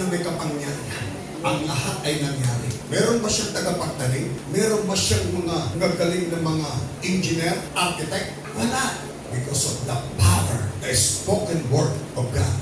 may kapangyarihan. Ang lahat ay nangyari. Meron ba siyang tagapagtanim? Meron ba siyang mga gagaling na mga engineer, architect? Wala. Because of the power, the spoken word of God.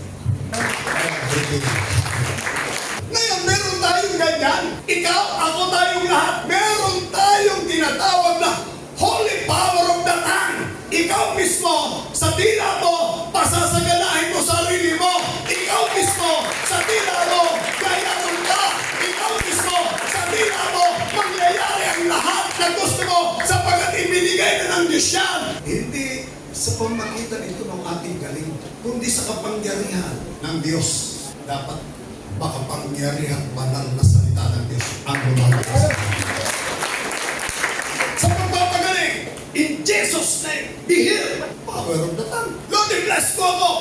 Ngayon, meron tayong ganyan. Ikaw, ako, tayong lahat. Meron tayong tinatawag na holy power of the tongue. Ikaw mismo, sa tila mo, pasasaganahin mo sarili mo. Ikaw mismo, sa tila mo, gayanon ka. Ikaw mismo, sa tila mo, mangyayari ang lahat na gusto mo sapagkat ibinigay na ng Diyos yan. Hindi sa pamagitan ito ng ating galing, kundi sa kapangyarihan ng Diyos. Dapat makapangyarihan banal na salita ng Diyos ang lumalabas. Sa pagpapagaling, in Jesus' name, be healed. Power of the tongue. Lord, i-bless ko ako.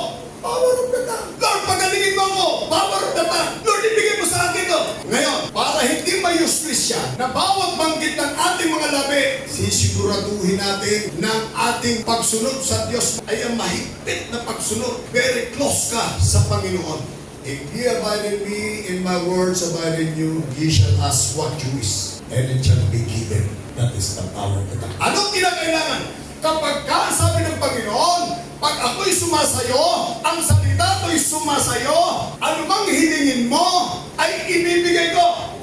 Power of the tongue. Lord, pagalingin mo ako. Power of the tongue. Lord, ibigay mo sa akin ito. Ngayon, para hindi ma-useless siya, na bawat banggit ng ating mga labi, sisiguraduhin natin ng ating pagsunod sa Diyos ay ang mahigpit na pagsunod. Very close ka sa Panginoon. If ye abide in me, in my words abide in you, ye shall ask what you wish, and it shall be given. That is the power of the tongue. Anong kinakailangan? Kapag ka, sabi ng Panginoon, pag ako'y sumasayo, ang salita ko'y sumasayo, anumang hilingin mo, ay ibibigay ko.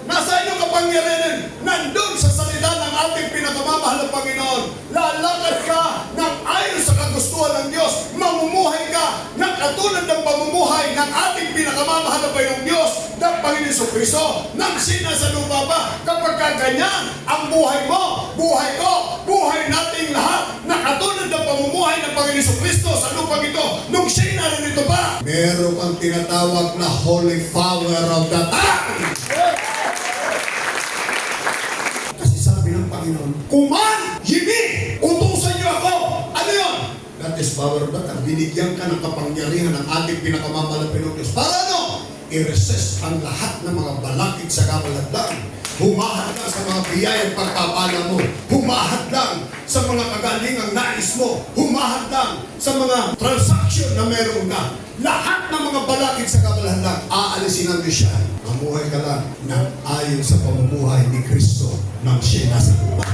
Nasa inyong kapangyarihan, nandun sa salita ng ating pinakamamahal na Panginoon. Lalakad ka ng ayon sa kagustuhan ng Diyos. Mamumuhay ka ng katulad ng pamumuhay ng ating pinakamamahal na Panginoong Diyos, ng Panginoon Jesucristo, ng sinasa lupa ba. Kapag ganyan, ang buhay mo, buhay ko, buhay nating lahat, na katulad ng pamumuhay ng Panginoon Jesucristo sa lupang ito, nung siya'y narito pa. Meron kang tinatawag na holy power of the tongue. Kuman, yimi, utusan niyo ako. Ano yun? That is power of the tongue. Binigyan ka ng kapangyarihan ng ating pinakamamahal na Panginoon Diyos. Para ano? I-resist ang lahat ng mga balakid sa kabaladang. Humahad lang sa mga biyayang pagpapala mo. Humahad lang sa mga kagalingang nais mo. Humahad lang sa mga transaction na meron ka. Lahat ng mga balakid sa kabaladang, aalisin ang Diyos siya. Mamuhay ka lang ng ayon sa pamumuhay ni Kristo nang siya nasa lupa.